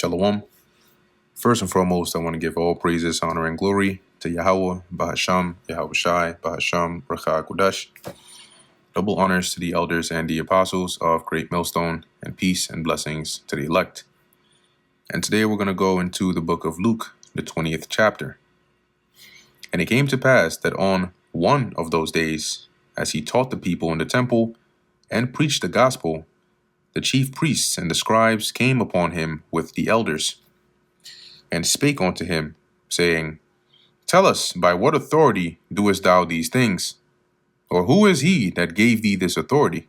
Shalom. First and foremost, I want to give all praises, honor, and glory to Yahweh, Bahasham, Yahweh Shai, Bahasham, Racha Kodesh. Double honors to the elders and the apostles of Great Millstone, and peace and blessings to the elect. And today we're going to go into the book of Luke, the 20th chapter. And it came to pass that on one of those days, as he taught the people in the temple and preached the gospel, the chief priests and the scribes came upon him with the elders, and spake unto him, saying, Tell us, by what authority doest thou these things? Or who is he that gave thee this authority?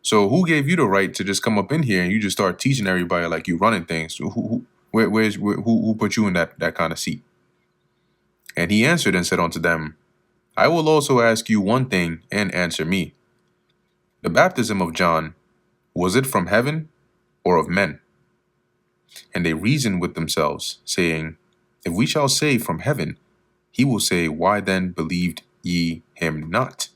So who gave you the right to just come up in here and you just start teaching everybody like you running things? Who put you in that kind of seat? And he answered and said unto them, I will also ask you one thing, and answer me. The baptism of John, was it from heaven or of men? And they reasoned with themselves, saying, If we shall say from heaven, he will say, Why then believed ye him not?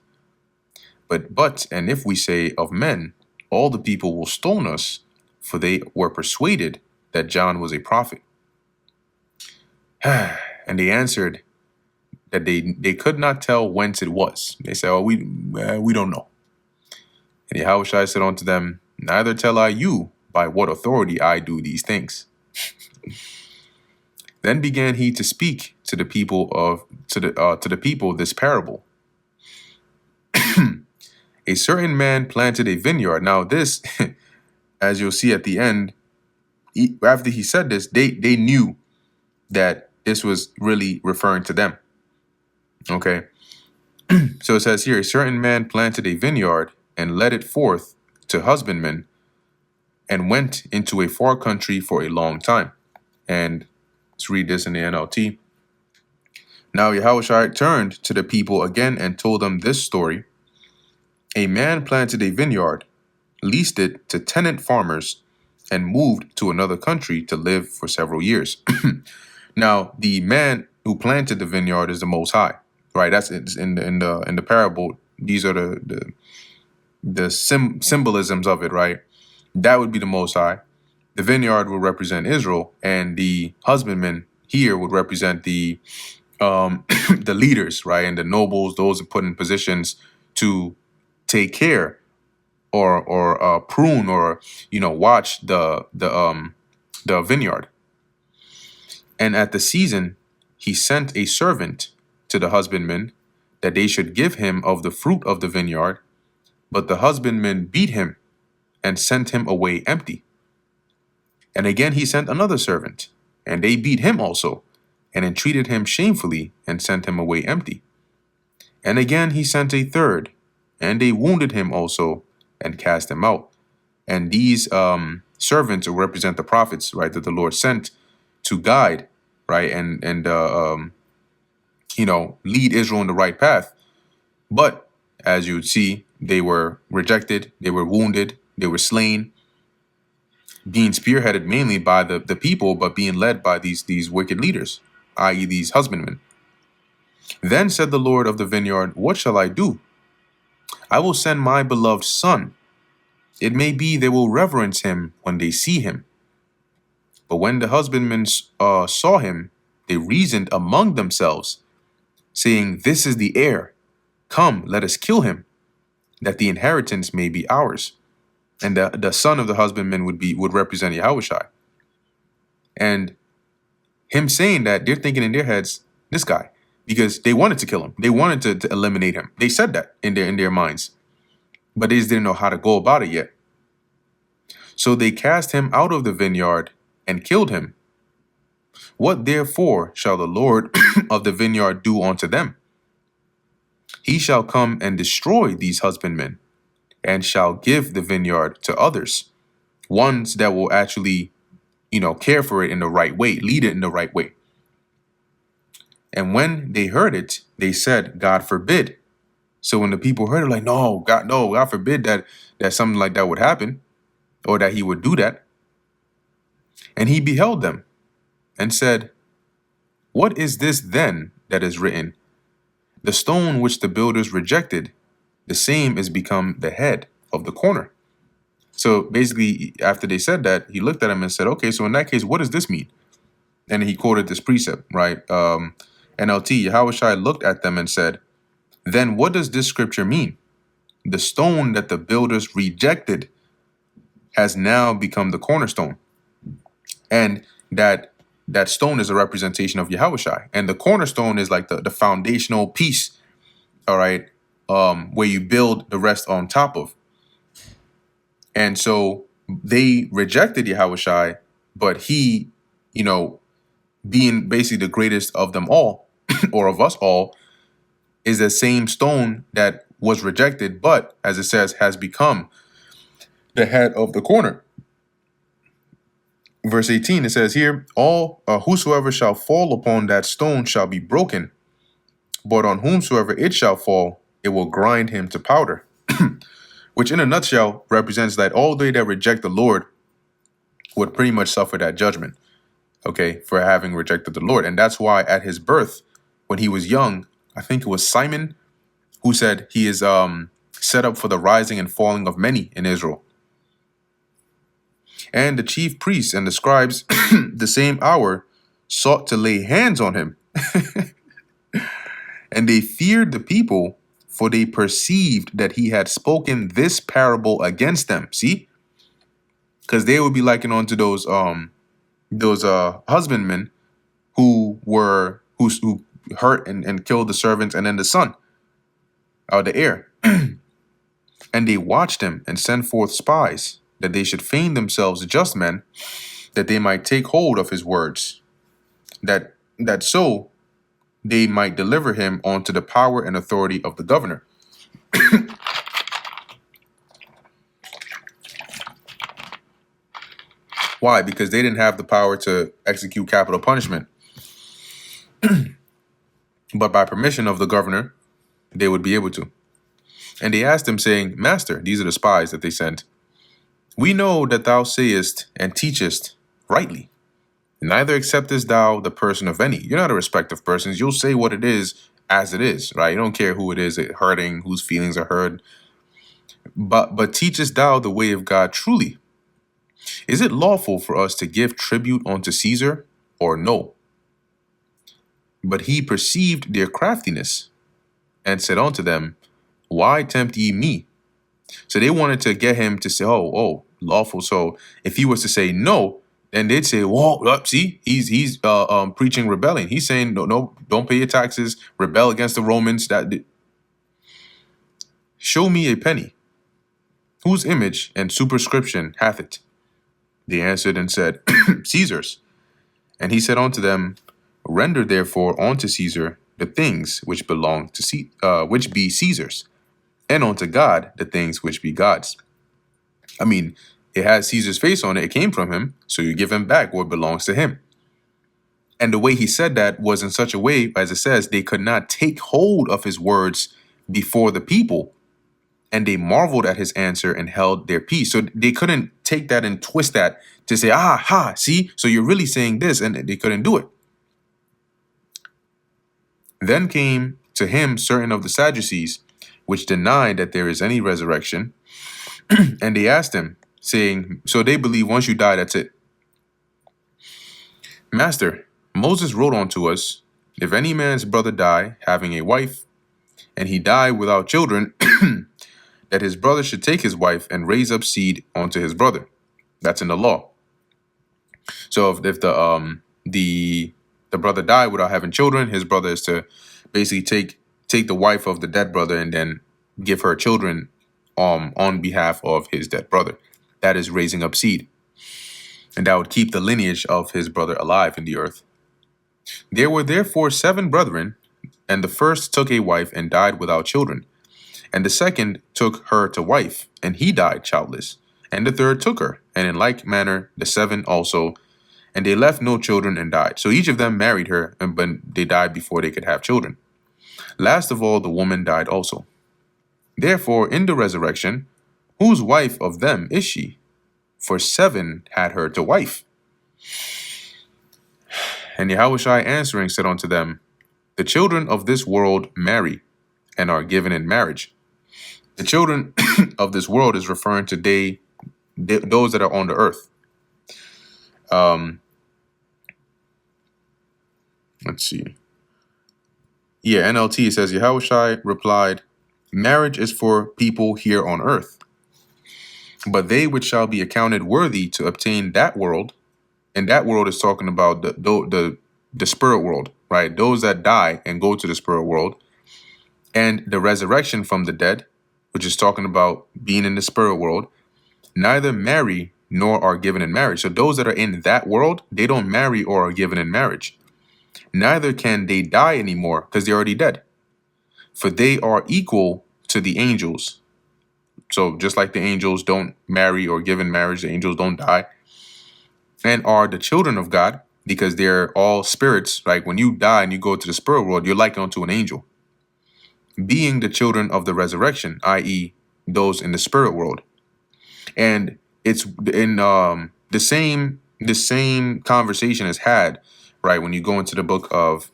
But and if we say of men, all the people will stone us, for they were persuaded that John was a prophet. And they answered that they could not tell whence it was. They said, we don't know. And Yahushua said unto them, Neither tell I you by what authority I do these things. Then began he to speak to the people this parable. A certain man planted a vineyard. Now this, as you'll see at the end, after he said this, they knew that this was really referring to them. Okay. So it says here, a certain man planted a vineyard and led it forth to husbandmen and went into a far country for a long time. And let's read this in the NLT. Now Yahushua turned to the people again and told them this story. A man planted a vineyard, leased it to tenant farmers, and moved to another country to live for several years. Now, the man who planted the vineyard is the Most High, right? That's in the parable. These are the symbolisms of it, right? That would be the Most High. The vineyard would represent Israel, and the husbandman here would represent the the leaders, right, and the nobles, those put in positions to take care or prune or watch the vineyard. And at the season he sent a servant to the husbandman that they should give him of the fruit of the vineyard, but the husbandman beat him and sent him away empty. And again he sent another servant, and they beat him also, and entreated him shamefully, and sent him away empty. And again he sent a third, and they wounded him also, and cast him out. And these servants will represent the prophets, right, that the Lord sent to guide, right, and lead Israel in the right path. But as you would see, they were rejected, they were wounded, they were slain, being spearheaded mainly by the people, but being led by these wicked leaders, i.e. these husbandmen. Then said the Lord of the vineyard, What shall I do? I will send my beloved son. It may be they will reverence him when they see him. But when the husbandmen saw him, they reasoned among themselves, saying, This is the heir. Come, let us kill him, that the inheritance may be ours. And the son of the husbandman would represent Yahushua. And him saying that, they're thinking in their heads, this guy, because they wanted to kill him. They wanted to eliminate him. They said that in their minds, but they just didn't know how to go about it yet. So they cast him out of the vineyard and killed him. What therefore shall the Lord of the vineyard do unto them? He shall come and destroy these husbandmen, and shall give the vineyard to others, ones that will actually, care for it in the right way, lead it in the right way. And when they heard it, they said, God forbid. So when the people heard it, like, no, God forbid that something like that would happen, or that he would do that. And he beheld them and said, What is this then that is written? The stone which the builders rejected, the same is become the head of the corner. So basically, after they said that, he looked at him and said, okay, so in that case, what does this mean? And he quoted this precept, right? NLT, Yahushua looked at them and said, then what does this scripture mean? The stone that the builders rejected has now become the cornerstone. And that stone is a representation of Yahushua. And the cornerstone is like the foundational piece, all right, where you build the rest on top of. And so they rejected Yahushua, but he, you know, being basically the greatest of them all, or of us all, is the same stone that was rejected, but as it says, has become the head of the corner. Verse 18, it says here, all whosoever shall fall upon that stone shall be broken, but on whomsoever it shall fall, it will grind him to powder. Which in a nutshell represents that all they that reject the Lord would pretty much suffer that judgment, okay, for having rejected the Lord. And that's why at his birth, when he was young, I think it was Simon who said he is set up for the rising and falling of many in Israel. And the chief priests and the scribes the same hour sought to lay hands on him. And they feared the people, for they perceived that he had spoken this parable against them. See? Because they would be likened onto those husbandmen who hurt and killed the servants and then the son, or the heir. And they watched him and sent forth spies, that they should feign themselves just men, that they might take hold of his words, that so they might deliver him onto the power and authority of the governor. Why? Because they didn't have the power to execute capital punishment. But by permission of the governor, they would be able to. And they asked him, saying, Master, these are the spies that they sent, we know that thou sayest and teachest rightly. Neither acceptest thou the person of any. You're not a respect of persons. You'll say what it is as it is, right? You don't care who it is hurting, whose feelings are hurt. But teachest thou the way of God truly? Is it lawful for us to give tribute unto Caesar, or no? But he perceived their craftiness, and said unto them, why tempt ye me? So they wanted to get him to say, oh, lawful. So if he was to say no, then they'd say, whoa, see, he's preaching rebellion. He's saying, no, don't pay your taxes, rebel against the Romans. Show me a penny. Whose image and superscription hath it? They answered and said, Caesar's. And he said unto them, render therefore unto Caesar the things which belong to which be Caesar's, and unto God the things which be God's. I mean, it has Caesar's face on it. It came from him. So you give him back what belongs to him. And the way he said that was in such a way, as it says, they could not take hold of his words before the people. And they marveled at his answer and held their peace. So they couldn't take that and twist that to say, see, so you're really saying this, and they couldn't do it. Then came to him certain of the Sadducees, which denied that there is any resurrection. And they asked him, saying, so they believe once you die, that's it. Master, Moses wrote unto us, if any man's brother die, having a wife, and he die without children, that his brother should take his wife and raise up seed unto his brother. That's in the law. So if the brother died without having children, his brother is to basically take the wife of the dead brother and then give her children on behalf of his dead brother. That is raising up seed. And that would keep the lineage of his brother alive in the earth. There were therefore 7 brethren, and the first took a wife and died without children. And the second took her to wife, and he died childless. And the third took her, and in like manner the 7 also, and they left no children and died. So each of them married her, but they died before they could have children. Last of all, the woman died also. Therefore, in the resurrection, whose wife of them is she? For 7 had her to wife. And Yahushua answering said unto them, the children of this world marry, and are given in marriage. The children of this world is referring to those that are on the earth. Let's see. Yeah, NLT says Yahushua replied, "Marriage is for people here on earth, but they which shall be accounted worthy to obtain that world," and that world is talking about the spirit world, right? Those that die and go to the spirit world, and the resurrection from the dead, which is talking about being in the spirit world, neither marry nor are given in marriage. So those that are in that world, they don't marry or are given in marriage. Neither can they die anymore because they're already dead. For they are equal to the angels. So just like the angels don't marry or give in marriage, the angels don't die. And are the children of God because they're all spirits. Like when you die and you go to the spirit world, you're likened unto an angel. Being the children of the resurrection, i.e., those in the spirit world. And it's in the same conversation is had, right, when you go into the book of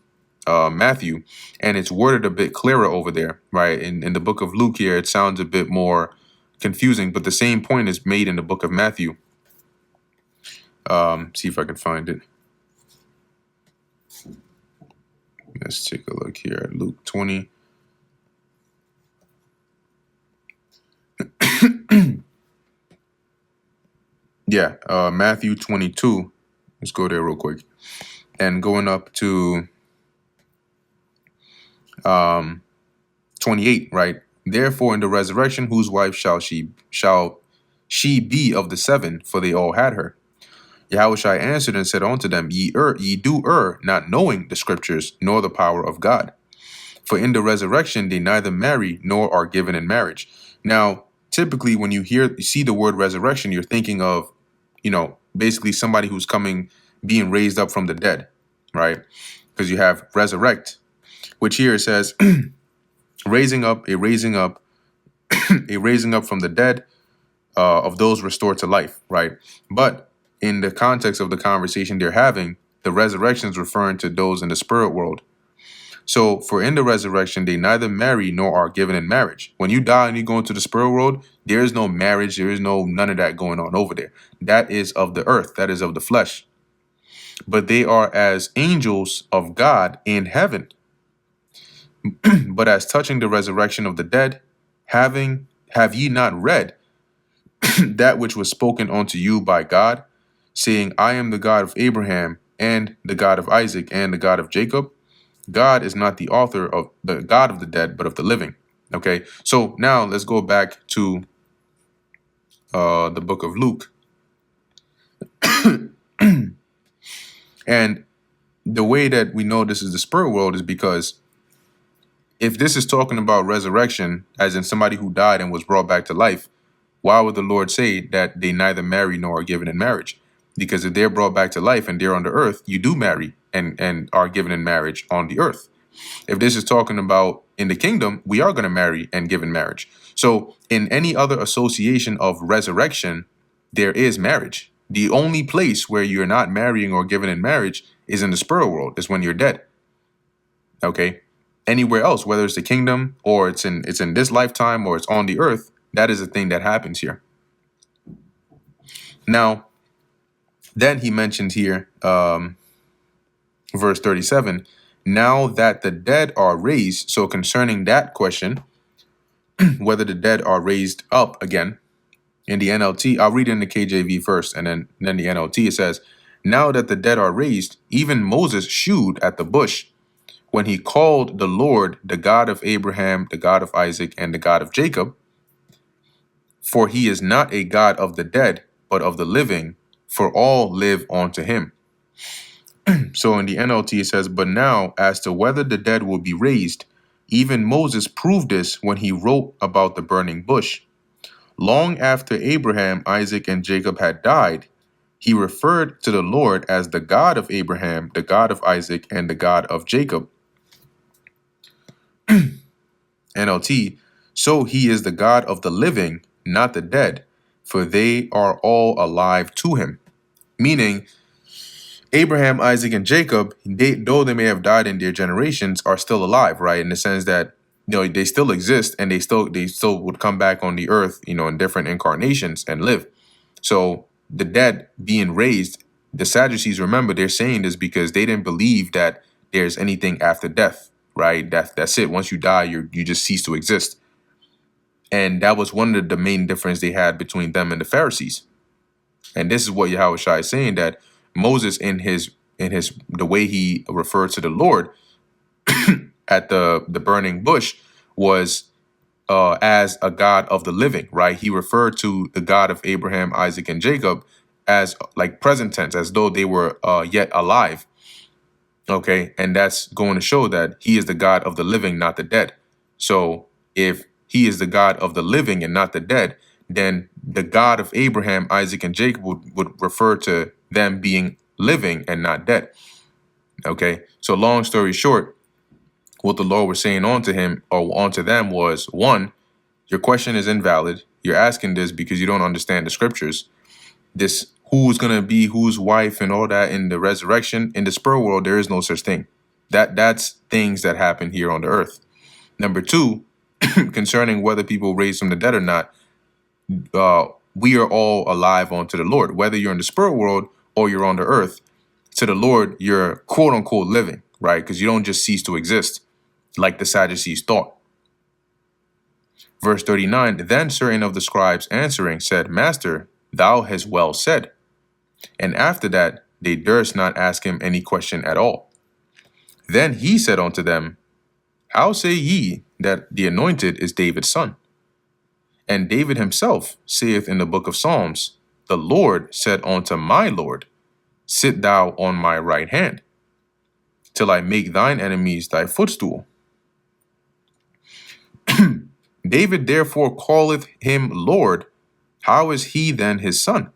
Matthew, and it's worded a bit clearer over there, right? In the book of Luke here, it sounds a bit more confusing, but the same point is made in the book of Matthew. See if I can find it. Let's take a look here at Luke 20. Yeah, Matthew 22. Let's go there real quick. And going up to 28, right? Therefore, in the resurrection, whose wife shall she be of the seven? For they all had her. Yahushua answered and said unto them, Ye do err, not knowing the scriptures, nor the power of God. For in the resurrection they neither marry nor are given in marriage. Now, typically when you see the word resurrection, you're thinking of, basically somebody who's being raised up from the dead, right? Because you have resurrect, which here it says raising up from the dead of those restored to life, right? But in the context of the conversation they're having, the resurrection is referring to those in the spirit world. So for in the resurrection, they neither marry nor are given in marriage. When you die and you go into the spirit world, there is no marriage. There is none of that going on over there. That is of the earth. That is of the flesh. But they are as angels of God in heaven. But as touching the resurrection of the dead, have ye not read that which was spoken unto you by God, saying, I am the God of Abraham and the God of Isaac and the God of Jacob? God is not the author of the God of the dead, but of the living. Okay, so now let's go back to the book of Luke. And the way that we know this is the spirit world is because if this is talking about resurrection, as in somebody who died and was brought back to life, why would the Lord say that they neither marry nor are given in marriage? Because if they're brought back to life and they're on the earth, you do marry and are given in marriage on the earth. If this is talking about in the kingdom, we are going to marry and give in marriage. So in any other association of resurrection, there is marriage. The only place where you're not marrying or given in marriage is in the spirit world, is when you're dead. Okay. Anywhere else, whether it's the kingdom or it's in this lifetime or it's on the earth, that is a thing that happens here. Now, then he mentioned here, verse 37, now that the dead are raised. So concerning that question, whether the dead are raised up again, in the NLT, I'll read it in the KJV first, and then the NLT, it says, now that the dead are raised, even Moses shewed at the bush when he called the Lord the God of Abraham, the God of Isaac, and the God of Jacob. For he is not a God of the dead, but of the living, for all live unto him. So in the NLT, it says, but now as to whether the dead will be raised, even Moses proved this when he wrote about the burning bush. Long after Abraham, Isaac, and Jacob had died, he referred to the Lord as the God of Abraham, the God of Isaac, and the God of Jacob. NLT, so he is the God of the living, not the dead, for they are all alive to him. Meaning, Abraham, Isaac, and Jacob, though they may have died in their generations, are still alive, right? In the sense that they still exist and they still would come back on the earth, in different incarnations and live. So the dead being raised, the Sadducees, remember, they're saying this because they didn't believe that there's anything after death, right? That's it. Once you die, you just cease to exist. And that was one of the main difference they had between them and the Pharisees. And this is what Yahweh Shai is saying, that Moses in his the way he referred to the Lord at the burning bush was as a God of the living, right? He referred to the God of Abraham, Isaac, and Jacob as like present tense, as though they were yet alive. Okay, and that's going to show that he is the God of the living, not the dead. So if he is the God of the living and not the dead, then the God of Abraham, Isaac, and Jacob would refer to them being living and not dead. Okay, so long story short, what the Lord was saying onto him or onto them was, one, your question is invalid. You're asking this because you don't understand the scriptures. This who's gonna be whose wife and all that in the resurrection, in the spirit world, there is no such thing. That's things that happen here on the earth. Number two, concerning whether people raise from the dead or not, we are all alive unto the Lord. Whether you're in the spirit world or you're on the earth, to the Lord, you're quote unquote living, right? Because you don't just cease to exist like the Sadducees thought. Verse 39, then certain of the scribes answering said, Master, thou hast well said. And after that, they durst not ask him any question at all. Then he said unto them, how say ye that the anointed is David's son? And David himself saith in the book of Psalms, the Lord said unto my Lord, sit thou on my right hand, till I make thine enemies thy footstool. David therefore calleth him Lord. How is he then his son?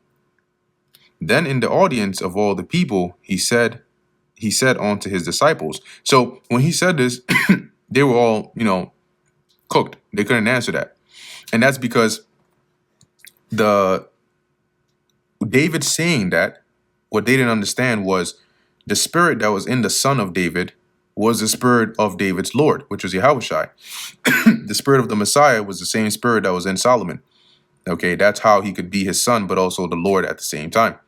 Then in the audience of all the people, he said unto his disciples. So when he said this, they were all, cooked. They couldn't answer that. And that's because David saying that, what they didn't understand was the spirit that was in the son of David was the spirit of David's Lord, which was Yahushai. The spirit of the Messiah was the same spirit that was in Solomon. Okay, that's how he could be his son, but also the Lord at the same time.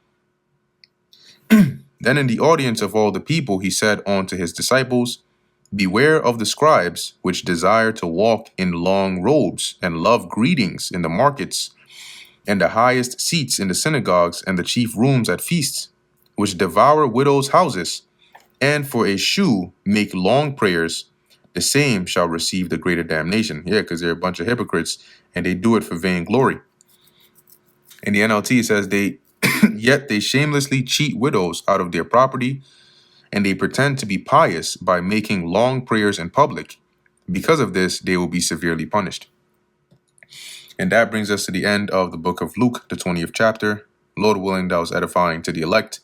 Then in the audience of all the people, he said unto his disciples, beware of the scribes, which desire to walk in long robes and love greetings in the markets, and the highest seats in the synagogues and the chief rooms at feasts, which devour widows' houses, and for a shoe make long prayers. The same shall receive the greater damnation. Yeah, because they're a bunch of hypocrites, and they do it for vainglory. In the NLT, it says yet they shamelessly cheat widows out of their property, and they pretend to be pious by making long prayers in public. Because of this, they will be severely punished. And that brings us to the end of the book of Luke, the 20th chapter. Lord willing, that was edifying to the elect.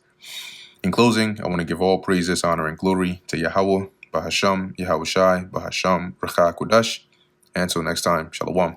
In closing, I want to give all praises, honor, and glory to Yahweh, Bahasham, Yahushai, Bahasham, Racha Kudash. And until next time, Shalom.